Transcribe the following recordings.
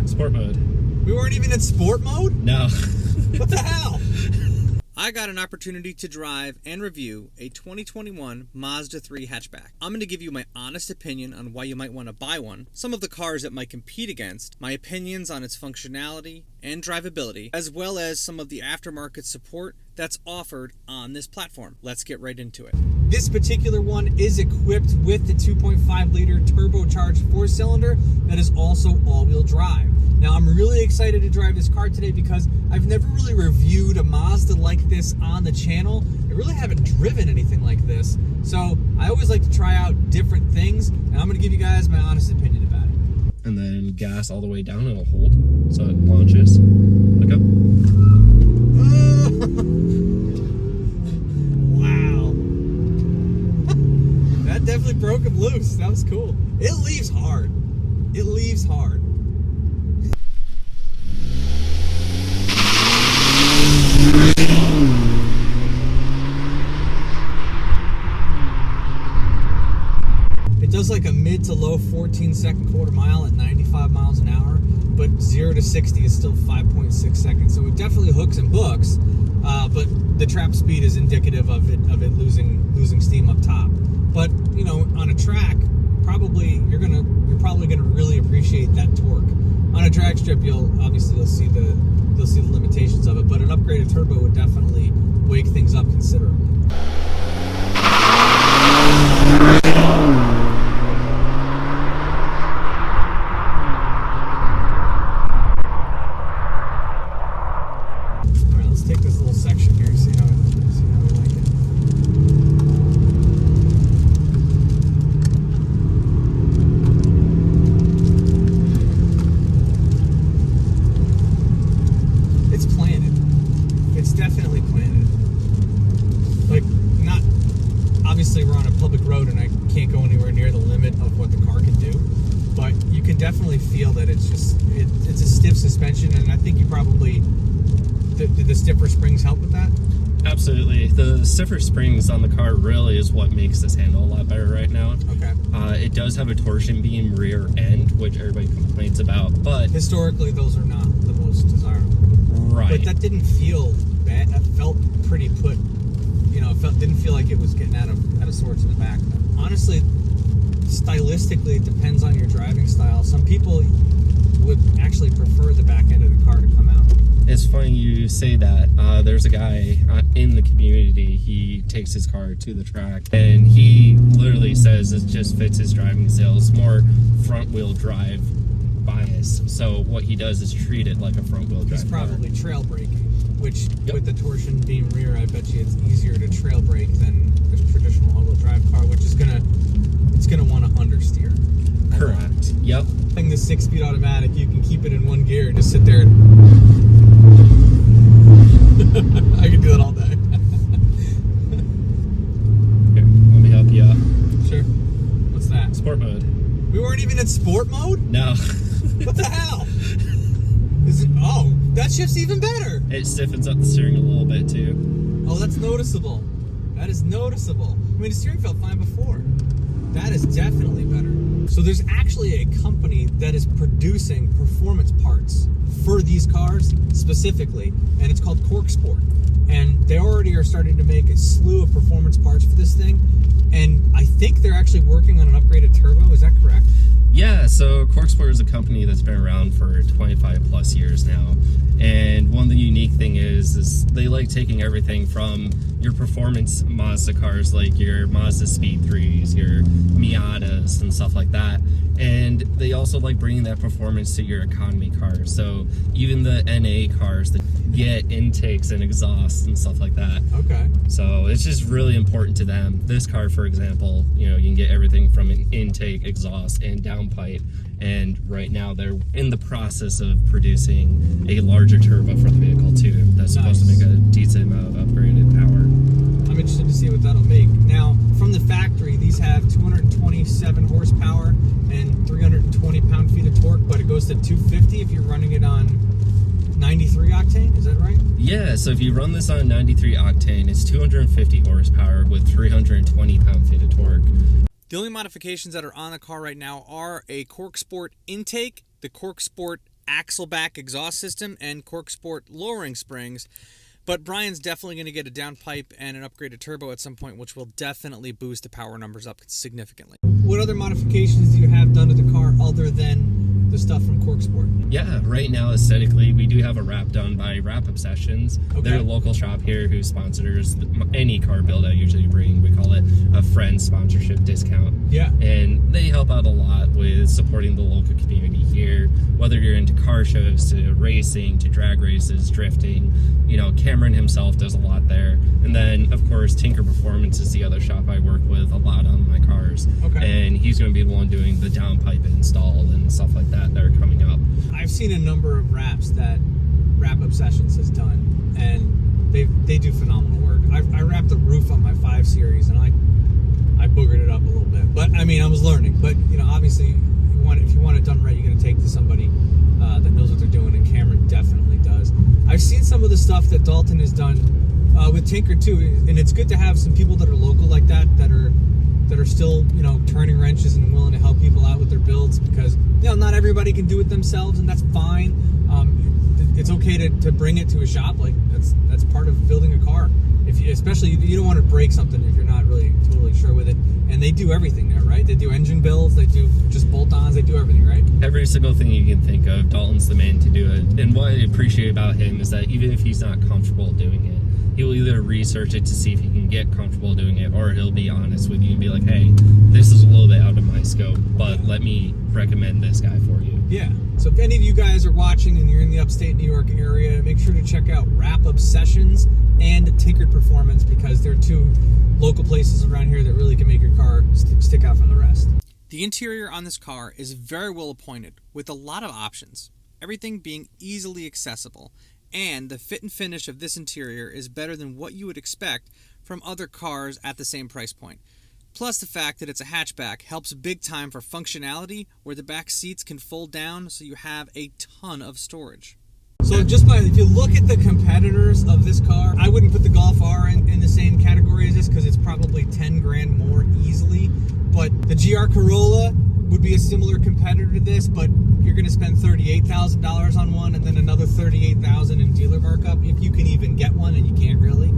that? Sport mode. We weren't even in sport mode? No. What the hell? I got an opportunity to drive and review a 2021 Mazda 3 hatchback. I'm going to give you my honest opinion on why you might want to buy one, some of the cars it might compete against, my opinions on its functionality and drivability, as well as some of the aftermarket support that's offered on this platform. Let's get right into it. This particular one is equipped with the 2.5-liter turbocharged 4-cylinder that is also all-wheel drive. Now, I'm really excited to drive this car today because I've never really reviewed a Mazda like this on the channel. I really haven't driven anything like this. So I always like to try out different things, and I'm going to give you guys my honest opinion about it. And then gas all the way down, it'll hold. So it launches. Look up. Wow. That definitely broke him loose. That was cool. It leaves hard. It leaves hard. It does like a mid to low 14-second quarter mile at 95 miles an hour, but 0 to 60 is still 5.6 seconds. So it definitely hooks and books, but the trap speed is indicative of it losing steam up top. But you know, on a track, you're probably gonna really appreciate that torque. On a drag strip, you'll see the limitations of it, but an upgraded turbo would definitely wake things up considerably. Alright, let's take this little section here and see how we like it. It's planted. It's definitely planted. Like, not... Obviously, we're on a public road and I can't go anywhere near the limit of what the car can do. But you can definitely feel that it's a stiff suspension, and I think you probably... Did the stiffer springs help with that? Absolutely. The stiffer springs on the car really is what makes this handle a lot better right now. Okay. It does have a torsion beam rear end, which everybody complains about, but... Historically, those are not the most desirable. Right. But that didn't feel bad. That felt pretty put... You know, didn't feel like it was getting out of sorts in the back. Honestly, stylistically, it depends on your driving style. Some people would actually prefer the back end of the car to come out. It's funny you say that. There's a guy in the community, he takes his car to the track, and he literally says it just fits his driving style. It's more front-wheel drive bias. So what he does is treat it like a front-wheel drive He's probably car. trail braking, which with the torsion beam rear, I bet you it's easier to trail brake than a traditional all-wheel drive car, which is gonna want to understeer. Correct. Yep. Thing the 6-speed automatic, you can keep it in one gear and just sit there and I could do that all day. Here, let me help you out. Sure. What's that? Sport mode. We weren't even in sport mode? No. What the hell? Is it? Oh, that shift's even better. It stiffens up the steering a little bit too. Oh, that's noticeable. That is noticeable. I mean, the steering felt fine before. That is definitely better. So there's actually a company that is producing performance parts for these cars specifically, and it's called Corksport. And they already are starting to make a slew of performance parts for this thing. And I think they're actually working on an upgraded turbo. Is that correct? Yeah, so Corksport is a company that's been around for 25 plus years now. And one of the unique thing is they like taking everything from your performance Mazda cars, like your Mazda Speed 3s, your Miatas and stuff like that. And they also like bringing that performance to your economy cars. So even the NA cars that get intakes and exhausts and stuff like that. Okay. So it's just really important to them. This car, for example, you know, you can get everything from an intake, exhaust, and downpipe. And right now they're in the process of producing a larger turbo for the vehicle too. That's supposed to make a decent amount of upgraded power. I'm interested to see what that'll make. Now, from the factory, these have 227 horsepower and 320 pound-feet of torque, but it goes to 250 if you're running it on 93 octane, is that right? Yeah, so if you run this on 93 octane, it's 250 horsepower with 320 pound-feet of torque. The only modifications that are on the car right now are a Corksport intake, the Corksport axle back exhaust system and cork sport lowering springs. But Brian's definitely going to get a downpipe and an upgraded turbo at some point, which will definitely boost the power numbers up significantly. What other modifications do you have done to the car other than the stuff from Cork Sport? Yeah, right now aesthetically, we do have a wrap done by Wrap Obsessions. Okay. They're a local shop here who sponsors any car build I usually bring. We call it a friend sponsorship discount. Yeah. And they help out a lot with supporting the local community here, whether you're into car shows, to racing, to drag races, drifting. You know, Cameron himself does a lot there. And then, of course, Tinker Performance is the other shop I work with a lot on my cars. Okay. And he's going to be the one doing the downpipe install and stuff like that are coming up. I've seen a number of wraps that Wrap Obsessions has done, and they do phenomenal work. I wrapped the roof on my 5 Series, and I boogered it up a little bit. But, I mean, I was learning. But, you know, obviously, if you want it done right, you're going to take to somebody that knows what they're doing, and Cameron definitely does. I've seen some of the stuff that Dalton has done with Tinker, too, and it's good to have some people that are local like that are still, you know, turning wrenches and willing to help people out with their builds, because, you know, not everybody can do it themselves, and that's fine. It's okay to bring it to a shop. Like, that's part of building a car. Especially you don't want to break something if you're not really totally sure with it. And they do everything there, right? They do engine builds, they do just bolt-ons, they do everything, right? Every single thing you can think of, Dalton's the man to do it. And what I appreciate about him is that even if he's not comfortable doing it, he'll either research it to see if he can get comfortable doing it, or he'll be honest with you and be like, hey, this is a little bit out of my scope, but let me recommend this guy for you. Yeah. So if any of you guys are watching and you're in the upstate New York area, make sure to check out Wrap Obsessions and Tinkered Performance, because they're 2 local places around here that really can make your car stick out from the rest. The interior on this car is very well appointed, with a lot of options, everything being easily accessible. And the fit and finish of this interior is better than what you would expect from other cars at the same price point. Plus, the fact that it's a hatchback helps big time for functionality, where the back seats can fold down so you have a ton of storage. So if you look at the competitors of this car, I wouldn't put the Golf R in the same category as this, because it's probably 10 grand more easily. But the GR Corolla would be a similar competitor to this, but you're going to spend $38,000 on one, and then another $38,000 in dealer markup, if you can even get one, and you can't really.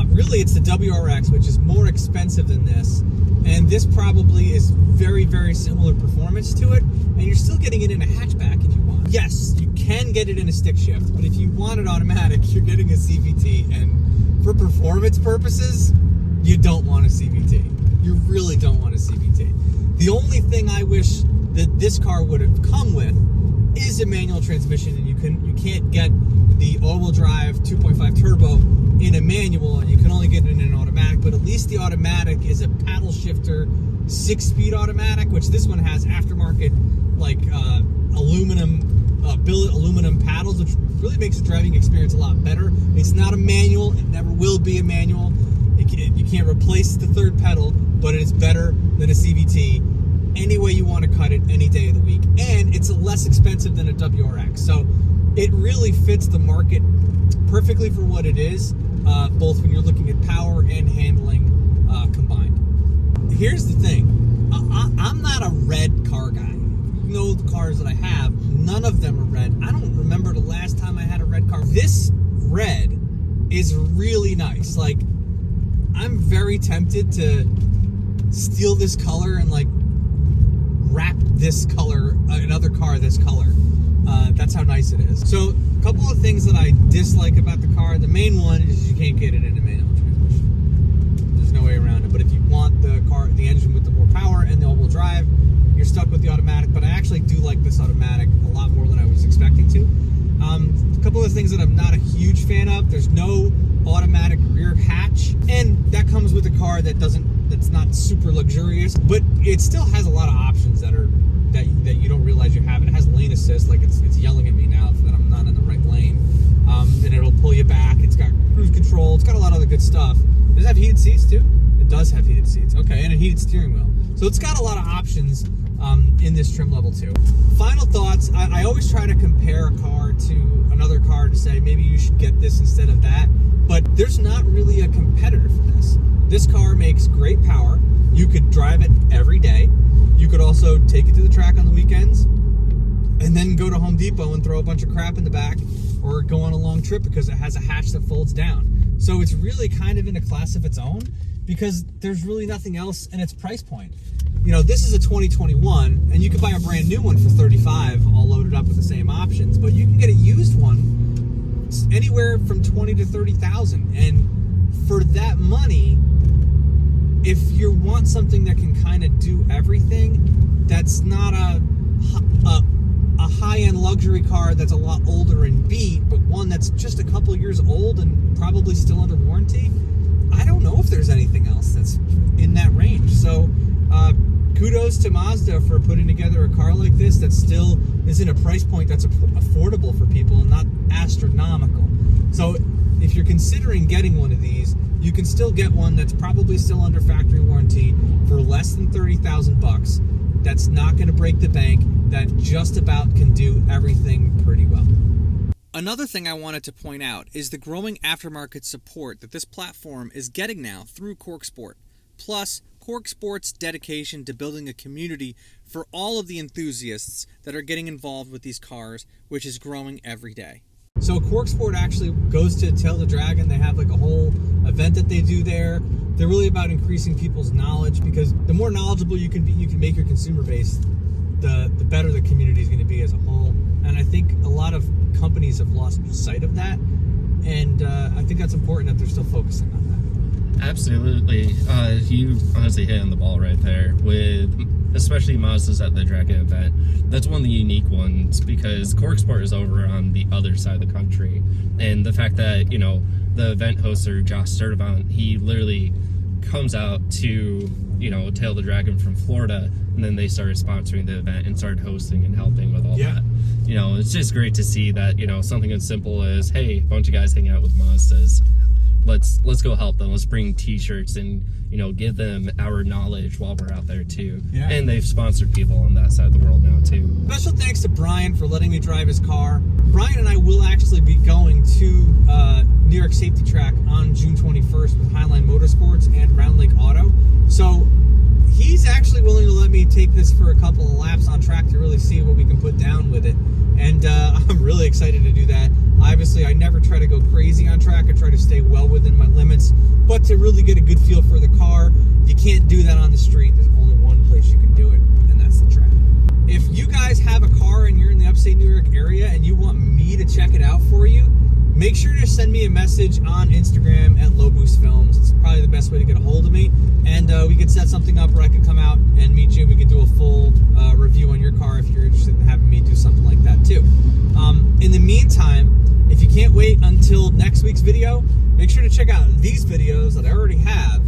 Really, it's the WRX, which is more expensive than this, and this probably is very, very similar performance to it, and you're still getting it in a hatchback if you want. Yes, you can get it in a stick shift, but if you want it automatic, you're getting a CVT, and for performance purposes, you don't want a CVT. You really don't want a CVT. The only thing I wish that this car would have come with is a manual transmission, and you can't get the all-wheel drive 2.5 turbo in a manual, and you can only get it in an automatic. But at least the automatic is a paddle shifter 6-speed automatic, which this one has aftermarket billet aluminum paddles, which really makes the driving experience a lot better. It's not a manual, it never will be a manual. You can't replace the third pedal, but it's better than a CVT any way you want to cut it, any day of the week. And it's less expensive than a WRX. So it really fits the market perfectly for what it is, both when you're looking at power and handling combined. Here's the thing. I'm not a red car guy. You know, the cars that I have, none of them are red. I don't remember the last time I had a red car. This red is really nice. Like, I'm very tempted to steal this color and wrap this color, another car this color. That's how nice it is. So, a couple of things that I dislike about the car. The main one is you can't get it in a manual transmission. There's no way around it. But if you want the engine with the more power and the all-wheel drive, you're stuck with the automatic. But I actually do like this automatic a lot more than I was expecting to. A couple of things that I'm not a huge fan of. There's no automatic rear hatch, and that comes with a car that's not super luxurious, but it still has a lot of options that you don't realize you have. It has lane assist, like it's yelling at me now that I'm not in the right lane, and it'll pull you back. It's got cruise control. It's got a lot of other good stuff. Does it have heated seats too? It does have heated seats. Okay, and a heated steering wheel. So it's got a lot of options in this trim level too. Final thoughts. I always try to compare a car to another car to say maybe you should get this instead of that, but there's not really a competitor for this. This car makes great power. You could drive it every day. You could also take it to the track on the weekends. and then go to Home Depot and throw a bunch of crap in the back, or go on a long trip because it has a hatch that folds down. So it's really kind of in a class of its own, because there's really nothing else in its price point. You know, this is a 2021, and you can buy a brand new one for $35, all loaded up with the same options, but you can get a used one anywhere from $20,000 to $30,000. And for that money, if you want something that can kind of do everything, that's not a high-end luxury car that's a lot older and beat, but one that's just a couple years old and probably still under warranty, I don't know if there's anything else that's in that range. So kudos to Mazda for putting together a car like this that still is in a price point that's affordable for people and not astronomical. So if you're considering getting one of these, you can still get one that's probably still under factory warranty for less than $30,000. That's not going to break the bank, that just about can do everything pretty well. Another thing I wanted to point out is the growing aftermarket support that this platform is getting now through Corksport. Plus, Corksport's dedication to building a community for all of the enthusiasts that are getting involved with these cars, which is growing every day. So Corksport actually goes to Tail the Dragon. They have like a whole event that they do there. They're really about increasing people's knowledge, because the more knowledgeable you can be, you can make your consumer base, the better the community is going to be as a whole. And I think a lot of companies have lost sight of that, and I think that's important that they're still focusing on that. Absolutely. You honestly hit on the ball right there with especially Mazda's at the Dragon event. That's one of the unique ones, because Corksport is over on the other side of the country, and the fact that, you know, the event hoster Josh Sturdivant, he literally comes out to, you know, Tail the Dragon from Florida, and then they started sponsoring the event and started hosting and helping with all that. You know, it's just great to see that, you know, something as simple as, hey, a bunch of guys hang out with Mazdas, let's go help them. Let's bring t-shirts and, you know, give them our knowledge while we're out there too. Yeah. And they've sponsored people on that side of the world now too. Special thanks to Brian for letting me drive his car. Brian and I will actually be going to New York Safety Track on June 21st with Highline Motorsports and Round Lake Auto. So he's actually willing to let me take this for a couple of laps on track to really see what we can put down with it. And I'm really excited to do that. Obviously, I never try to go crazy on track. I try to stay well within my limits. But to really get a good feel for the car, you can't do that on the street. There's only one place you can do it, and that's the track. If you guys have a car and you're in the upstate New York area and you want me to check it out for you, make sure to send me a message on Instagram at Low Boost Films. It's probably the best way to get a hold of me. And we could set something up where I could come out and meet you. We could do a full review on your car if you're interested in having me do something like that too. In the meantime, if you can't wait until next week's video, make sure to check out these videos that I already have